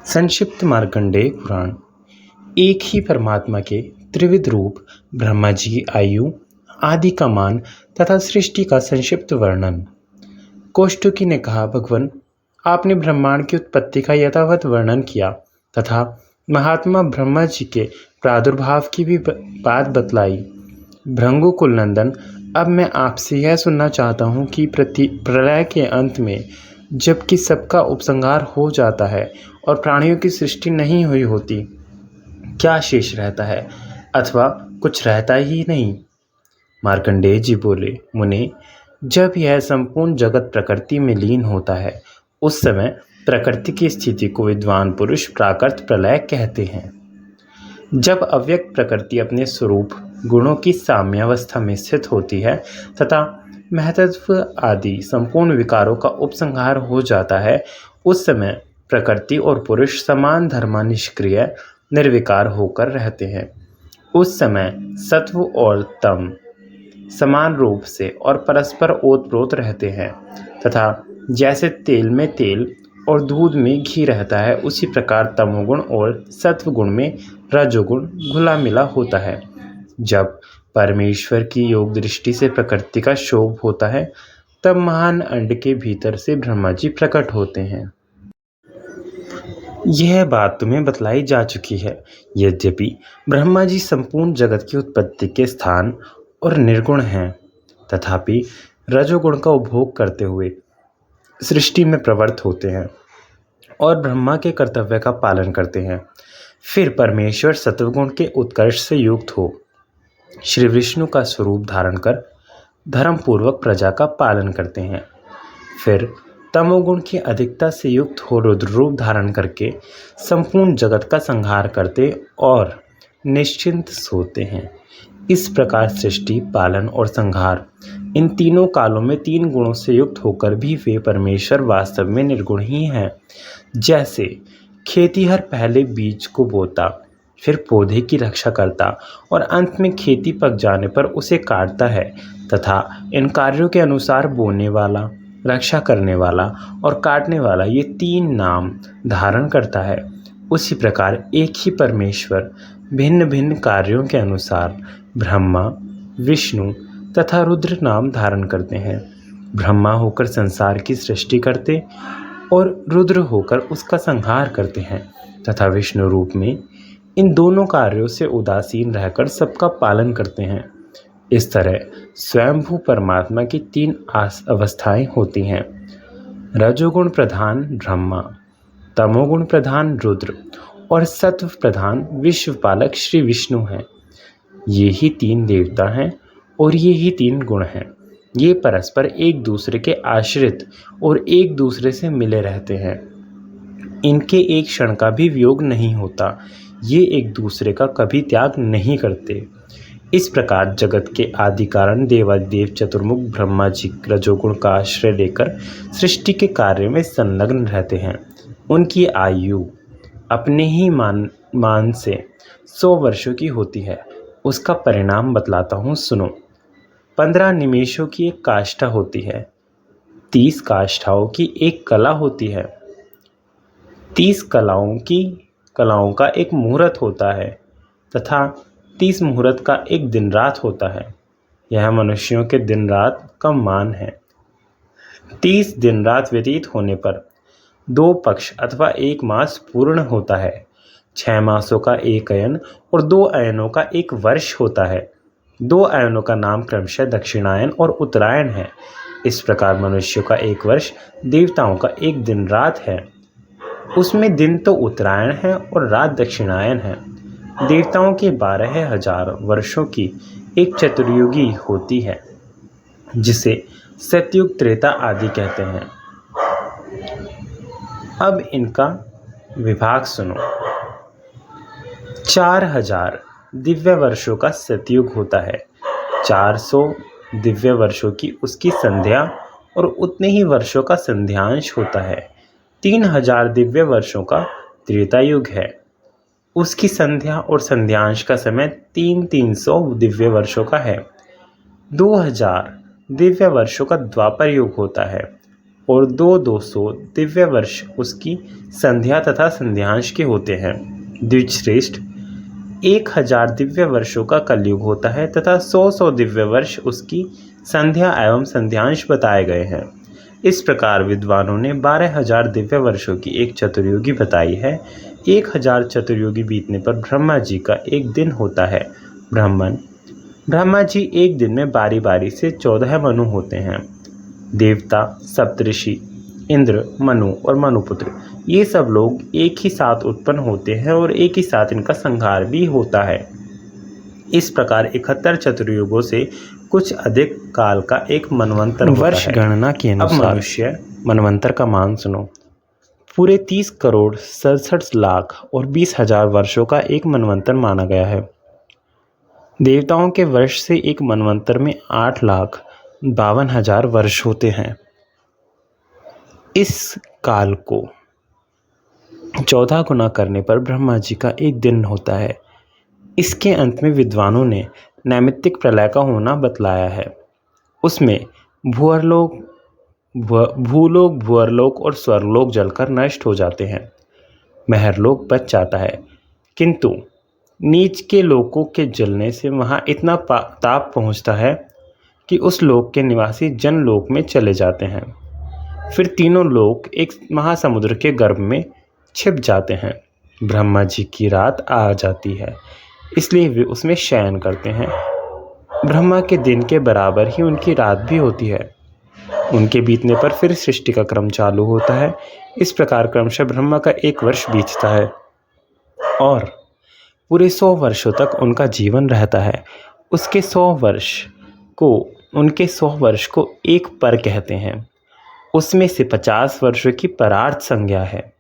संक्षिप्त मार्कंडेय पुराण। एक ही परमात्मा के त्रिविध रूप, ब्रह्मा जी की आयु, आदि का मान तथा सृष्टि का संक्षिप्त वर्णन। कौष्टुकी ने कहा, भगवान, आपने ब्रह्मांड की उत्पत्ति का यथावत वर्णन किया तथा महात्मा ब्रह्मा जी के प्रादुर्भाव की भी बात बतलाई। भृंगु कुलनंदन, अब मैं आपसे यह सुनना चाहता हूँ कि प्रलय के अंत में जबकि सबका उपसंहार हो जाता है और प्राणियों की सृष्टि नहीं हुई होती, क्या शेष रहता है अथवा कुछ रहता ही नहीं? मार्कंडेय जी बोले, मुने, जब यह संपूर्ण जगत प्रकृति में लीन होता है उस समय प्रकृति की स्थिति को विद्वान पुरुष प्राकृत प्रलय कहते हैं। जब अव्यक्त प्रकृति अपने स्वरूप गुणों की साम्यावस्था में स्थित होती है तथा महत्व आदि संपूर्ण विकारों का उपसंहार हो जाता है, उस समय प्रकृति और पुरुष समान धर्मा निष्क्रिय निर्विकार होकर रहते हैं। उस समय सत्व और तम समान रूप से और परस्पर ओतप्रोत रहते हैं तथा जैसे तेल में तेल और दूध में घी रहता है, उसी प्रकार तमोगुण और सत्वगुण में रजोगुण घुला मिला होता है। जब परमेश्वर की योग दृष्टि से प्रकृति का शोभ होता है, तब महान अंड के भीतर से ब्रह्मा जी प्रकट होते हैं। यह बात तुम्हें बतलाई जा चुकी है। यद्यपि ब्रह्मा जी संपूर्ण जगत की उत्पत्ति के स्थान और निर्गुण हैं, तथापि रजोगुण का उपभोग करते हुए सृष्टि में प्रवृत्त होते हैं और ब्रह्मा के कर्तव्य का पालन करते हैं। फिर परमेश्वर सत्वगुण के उत्कर्ष से युक्त हो श्री विष्णु का स्वरूप धारण कर धर्मपूर्वक प्रजा का पालन करते हैं। फिर तमोगुण की अधिकता से युक्त हो रुद्र रूप धारण करके संपूर्ण जगत का संहार करते और निश्चिंत सोते हैं। इस प्रकार सृष्टि, पालन और संहार, इन तीनों कालों में तीन गुणों से युक्त होकर भी वे परमेश्वर वास्तव में निर्गुण ही हैं। जैसे खेतीहर पहले बीज को बोता, फिर पौधे की रक्षा करता और अंत में खेती पक जाने पर उसे काटता है तथा इन कार्यों के अनुसार बोने वाला, रक्षा करने वाला और काटने वाला ये तीन नाम धारण करता है, उसी प्रकार एक ही परमेश्वर भिन्न भिन्न कार्यों के अनुसार ब्रह्मा, विष्णु तथा रुद्र नाम धारण करते हैं। ब्रह्मा होकर संसार की सृष्टि करते और रुद्र होकर उसका संहार करते हैं तथा विष्णु रूप में इन दोनों कार्यों से उदासीन रहकर सबका पालन करते हैं। इस तरह स्वयंभू परमात्मा की तीन अवस्थाएं होती हैं। रजोगुण प्रधान ब्रह्मा, तमोगुण प्रधान रुद्र और सत्व प्रधान विश्वपालक श्री विष्णु हैं। ये ही तीन देवता हैं और ये ही तीन गुण हैं। ये परस्पर एक दूसरे के आश्रित और एक दूसरे से मिले रहते हैं। इनके एक क्षण का भी वियोग नहीं होता। ये एक दूसरे का कभी त्याग नहीं करते। इस प्रकार जगत के आदि कारण देवादिदेव चतुर्मुख ब्रह्मा जी रजोगुण का आश्रय लेकर सृष्टि के कार्य में संलग्न रहते हैं। उनकी आयु अपने ही मान से 100 वर्षों की होती है। उसका परिणाम बतलाता हूँ, सुनो। 15 निमेषों की एक काष्ठा होती है, 30 काष्ठाओं की एक कला होती है, 30 कलाओं का एक मुहूर्त होता है तथा 30 मुहूर्त का एक दिन रात होता है। यह मनुष्यों के दिन रात का मान है। 30 दिन रात व्यतीत होने पर 2 पक्ष अथवा 1 मास पूर्ण होता है। 6 मासों का एक अयन और 2 अयनों का एक वर्ष होता है। 2 अयनों का नाम क्रमशः दक्षिणायन और उत्तरायण है। इस प्रकार मनुष्यों का एक वर्ष देवताओं का एक दिन रात है। उसमें दिन तो उत्तरायण है और रात दक्षिणायन है। देवताओं के 12,000 वर्षों की एक चतुर्युगी होती है, जिसे सतयुग, त्रेता आदि कहते हैं। अब इनका विभाग सुनो। 4000 दिव्य वर्षों का सतयुग होता है। 400 दिव्य वर्षों की उसकी संध्या और उतने ही वर्षों का संध्यांश होता है। 3000 दिव्य वर्षों का त्रेता युग है। उसकी संध्या और संध्यांश का समय 300 दिव्य वर्षों का है। 2000 दिव्य वर्षों का द्वापर युग होता है। और 200 दिव्य वर्ष उसकी संध्या तथा संध्यांश के होते हैं। द्विजश्रेष्ठ, 1000 दिव्य वर्षों का कलयुग होता है तथा 100 दिव्य वर्ष उसकी संध्या एवं संध्यांश बताए गए हैं। इस प्रकार विद्वानों ने 12,000 दिव्य वर्षों की एक चतुर्युगी बताई है। 1000 चतुर्युगी बीतने पर ब्रह्मा जी का एक दिन होता है। ब्रह्मा जी एक दिन में बारी बारी से 14 मनु होते हैं। देवता, सप्तऋषि, इंद्र, मनु और मनुपुत्र, ये सब लोग एक ही साथ उत्पन्न होते हैं और एक ही साथ इनका संहार भी होता है। इस प्रकार 71 चतुर्युगों से कुछ अधिक काल का एक मनवंतर होता है। वर्ष गणना के अनुसार मनुष्य मनवंतर का मान सुनो। पूरे 30 करोड़ 67 लाख और 20,000 वर्षों का एक मनवंतर माना गया है। देवताओं के वर्ष से एक मनवंतर में 8,52,000 वर्ष होते हैं। इस काल को 14 गुना करने पर ब्रह्मा जी का एक दिन होता है। इसके अंत में विद्वानों ने नैमित्तिक प्रलय का होना बतलाया है। उसमें भूलोक, भूअरलोक और स्वर्गलोक जलकर नष्ट हो जाते हैं। महरलोक बच जाता है, किंतु नीच के लोकों के जलने से वहाँ इतना ताप पहुँचता है कि उस लोक के निवासी जनलोक में चले जाते हैं। फिर तीनों लोक एक महासमुद्र के गर्भ में छिप जाते हैं। ब्रह्मा जी की रात आ जाती है, इसलिए वे उसमें शयन करते हैं। ब्रह्मा के दिन के बराबर ही उनकी रात भी होती है। उनके बीतने पर फिर सृष्टि का क्रम चालू होता है। इस प्रकार क्रमशः ब्रह्मा का एक वर्ष बीतता है और पूरे 100 वर्षों तक उनका जीवन रहता है। उनके 100 वर्ष को एक पर कहते हैं। उसमें से 50 वर्षों की परार्थ संज्ञा है।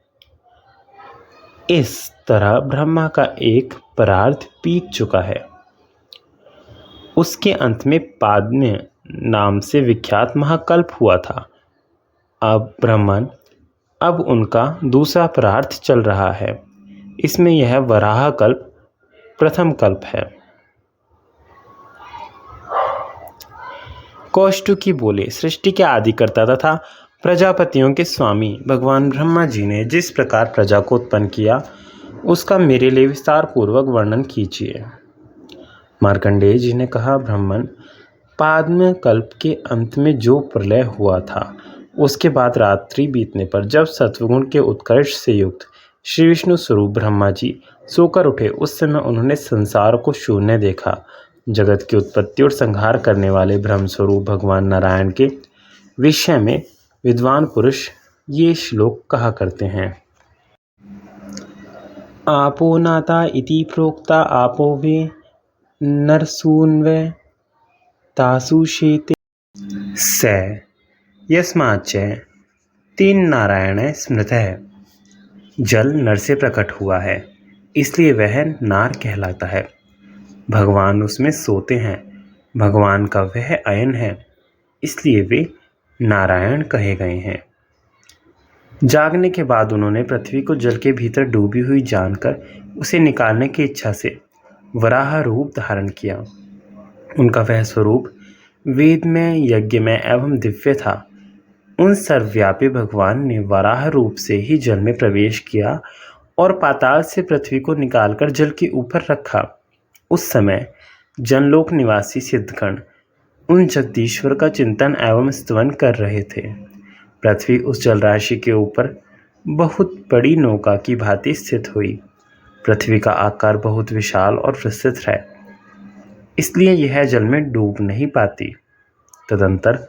इस तरह ब्रह्मा का एक परार्थ बीत चुका है। उसके अंत में पादन्य नाम से विख्यात महाकल्प हुआ था। अब उनका दूसरा परार्थ चल रहा है। इसमें यह वराह कल्प प्रथम कल्प है। कौष्टुकी बोले, सृष्टि के आदिकर्ता तथा प्रजापतियों के स्वामी भगवान ब्रह्मा जी ने जिस प्रकार प्रजा को उत्पन्न किया, उसका मेरे लिए विस्तार पूर्वक वर्णन कीजिए। मार्कंडेय जी ने कहा, ब्राह्मण, पाद्म कल्प के अंत में जो प्रलय हुआ था, उसके बाद रात्रि बीतने पर जब सत्वगुण के उत्कर्ष से युक्त श्री विष्णु स्वरूप ब्रह्मा जी सोकर उठे, उस समय उन्होंने संसार को शून्य देखा। जगत की उत्पत्ति और संहार करने वाले ब्रह्म स्वरूप भगवान नारायण के विषय में विद्वान पुरुष ये श्लोक कहा करते हैं। आपो नाता इति प्रोक्ता आपो वे नरसून्वे तासुषेते स यस्माच्च तीन नारायण स्मृतः। जल नर से प्रकट हुआ है, इसलिए वह नार कहलाता है। भगवान उसमें सोते हैं। भगवान का वह अयन है, इसलिए वे नारायण कहे गए हैं। जागने के बाद उन्होंने पृथ्वी को जल के भीतर डूबी हुई जानकर उसे निकालने की इच्छा से वराह रूप धारण किया। उनका वह स्वरूप वेद में, यज्ञ में एवं दिव्य था। उन सर्वव्यापी भगवान ने वराह रूप से ही जल में प्रवेश किया और पाताल से पृथ्वी को निकालकर जल के ऊपर रखा। उस समय जनलोक निवासी सिद्धगण उन जगदीश्वर का चिंतन एवं स्तवन कर रहे थे। पृथ्वी उस जलराशि के ऊपर बहुत बड़ी नौका की भांति स्थित हुई। पृथ्वी का आकार बहुत विशाल और विस्तृत है, इसलिए यह जल में डूब नहीं पाती। तदंतर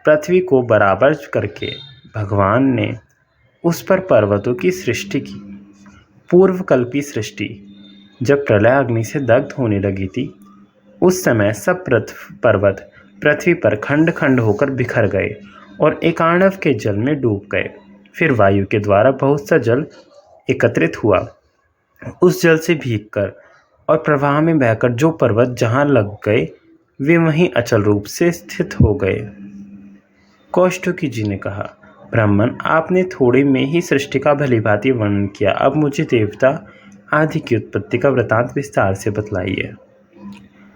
पृथ्वी को बराबर करके भगवान ने उस पर पर्वतों की सृष्टि की। पूर्वकल्पी सृष्टि जब प्रलय अग्नि से दग्ध होने लगी थी, उस समय सब पर्वत पृथ्वी पर खंड खंड होकर बिखर गए और एकाणव के जल में डूब गए। फिर वायु के द्वारा बहुत सा जल एकत्रित हुआ। उस जल से भीगकर और प्रवाह में बहकर जो पर्वत जहाँ लग गए, वे वहीं अचल रूप से स्थित हो गए। कौष्टुकी जी ने कहा, ब्राह्मण, आपने थोड़े में ही सृष्टि का भलीभांति वर्णन किया। अब मुझे देवता आदि की उत्पत्ति का वृतांत विस्तार से बतलाइए।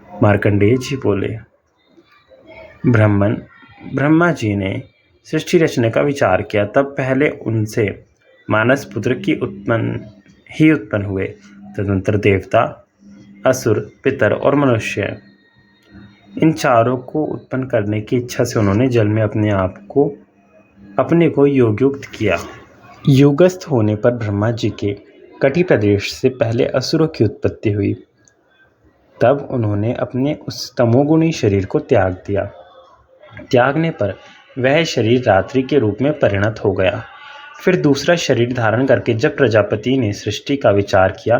मार्कंडेय जी बोले, ब्राह्मण, ब्रह्मा जी ने सृष्टि रचने का विचार किया, तब पहले उनसे मानस पुत्र की उत्पन्न हुए। तदनंतर देवता, असुर, पितर और मनुष्य, इन चारों को उत्पन्न करने की इच्छा से उन्होंने जल में अपने को योगयुक्त किया। युगस्थ होने पर ब्रह्मा जी के कटि प्रदेश से पहले असुरों की उत्पत्ति हुई। तब उन्होंने अपने उस तमोगुणी शरीर को त्याग दिया। त्यागने पर वह शरीर रात्रि के रूप में परिणत हो गया। फिर दूसरा शरीर धारण करके जब प्रजापति ने सृष्टि का विचार किया,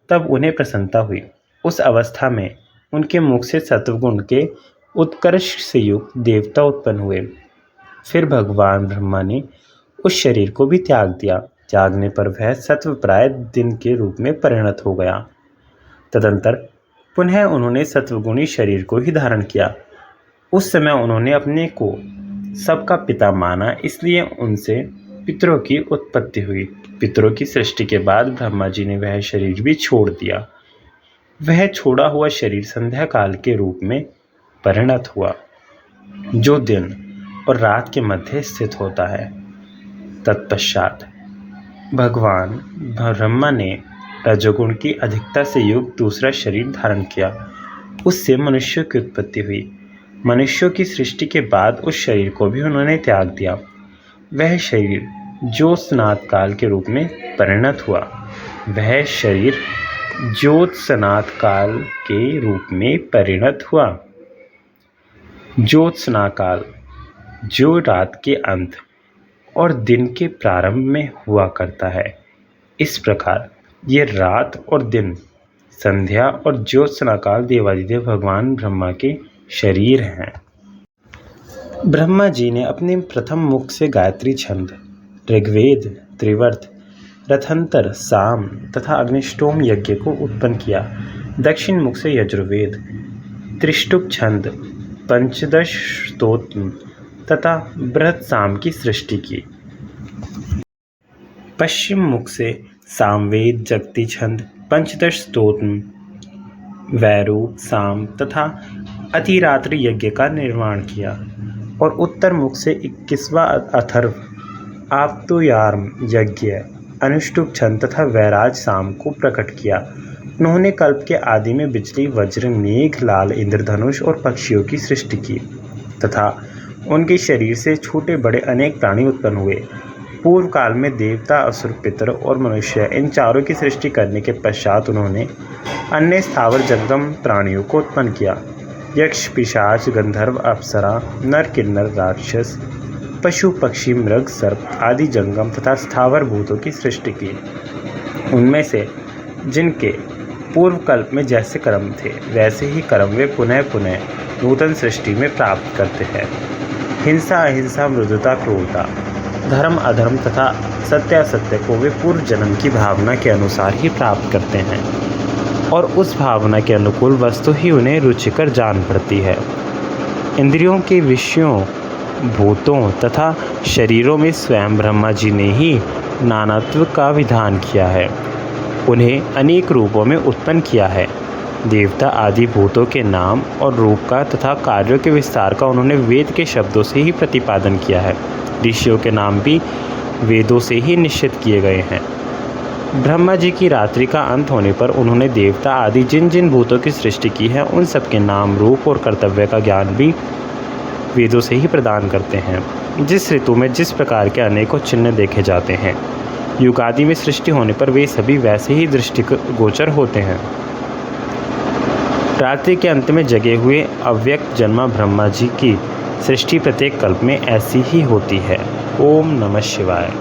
तब उन्हें प्रसन्नता हुई। उस अवस्था में उनके मुख से सत्वगुण के उत्कर्ष से युक्त देवता उत्पन्न हुए। फिर भगवान ब्रह्मा ने उस शरीर को भी त्याग दिया। त्यागने पर वह सत्वप्राय दिन के रूप में परिणत हो गया। तदंतर पुनः उन्होंने सत्वगुणी शरीर को ही धारण किया। उस समय उन्होंने अपने को सबका पिता माना, इसलिए उनसे पितरों की उत्पत्ति हुई। पितरों की सृष्टि के बाद ब्रह्मा जी ने वह शरीर भी छोड़ दिया। वह छोड़ा हुआ शरीर संध्या काल के रूप में परिणत हुआ, जो दिन और रात के मध्य स्थित होता है। तत्पश्चात भगवान ब्रह्मा ने रजोगुण की अधिकता से युक्त दूसरा शरीर धारण किया। उससे मनुष्यों की उत्पत्ति हुई। मनुष्यों की सृष्टि के बाद उस शरीर को भी उन्होंने त्याग दिया। वह शरीर ज्योत्स्नात काल के रूप में परिणत हुआ। वह शरीर ज्योत्स्नात काल के रूप में परिणत हुआ। ज्योत्स्ना काल, जो रात के अंत और दिन के प्रारंभ में हुआ करता है। इस प्रकार ये रात और दिन, संध्या और ज्योत्स्ना काल देवादिदेव भगवान ब्रह्मा के शरीर हैं। ब्रह्मा जी ने अपने प्रथम मुख से गायत्री छंद, ऋग्वेद, त्रिवर्त, रथंतर, साम तथा अग्निष्टोम यज्ञ को उत्पन्न किया। दक्षिण मुख से यजुर्वेद, त्रिष्टुप छंद, पंचदश स्तोत्र तथा बृहत साम की सृष्टि की। पश्चिम मुख से सामवेद, जगती छंद, पंचदश स्तोत्र, वैरूप, साम तथा अतिरात्रि यज्ञ का निर्माण किया। और उत्तर मुख से 21वां अथर्व, आप्तोयार्म यज्ञ, अनुष्टुप छंद तथा वैराज साम को प्रकट किया। उन्होंने कल्प के आदि में बिजली, वज्र, मेघ, लाल, इंद्रधनुष और पक्षियों की सृष्टि की तथा उनके शरीर से छोटे बड़े अनेक प्राणी उत्पन्न हुए। पूर्व काल में देवता, असुर, पितर और मनुष्य, इन चारों की सृष्टि करने के पश्चात उन्होंने अन्य स्थावर जंगम प्राणियों को उत्पन्न किया। यक्ष, पिशाच, गंधर्व, अप्सरा, नर, किन्नर, राक्षस, पशु, पक्षी, मृग, सर्प आदि जंगम तथा स्थावर भूतों की सृष्टि की। उनमें से जिनके पूर्व कल्प में जैसे कर्म थे, वैसे ही कर्म वे पुनः पुनः नूतन सृष्टि में प्राप्त करते हैं। हिंसा, अहिंसा, मृदुता, क्रूरता, धर्म, अधर्म तथा सत्य, असत्य को वे पूर्व जन्म की भावना के अनुसार ही प्राप्त करते हैं और उस भावना के अनुकूल वस्तु ही उन्हें रुचिकर जान पड़ती है। इंद्रियों के विषयों, भूतों तथा शरीरों में स्वयं ब्रह्मा जी ने ही नानात्व का विधान किया है। उन्हें अनेक रूपों में उत्पन्न किया है। देवता आदि भूतों के नाम और रूप का तथा कार्यों के विस्तार का उन्होंने वेद के शब्दों से ही प्रतिपादन किया है। ऋषियों के नाम भी वेदों से ही निश्चित किए गए हैं। ब्रह्मा जी की रात्रि का अंत होने पर उन्होंने देवता आदि जिन जिन भूतों की सृष्टि की है, उन सब के नाम, रूप और कर्तव्य का ज्ञान भी वेदों से ही प्रदान करते हैं। जिस ऋतु में जिस प्रकार के अनेकों चिन्ह देखे जाते हैं, युगादि में सृष्टि होने पर वे सभी वैसे ही दृष्टिगोचर होते हैं। रात्रि के अंत में जगे हुए अव्यक्त जन्मा ब्रह्मा जी की सृष्टि प्रत्येक कल्प में ऐसी ही होती है। ओम नमः शिवाय।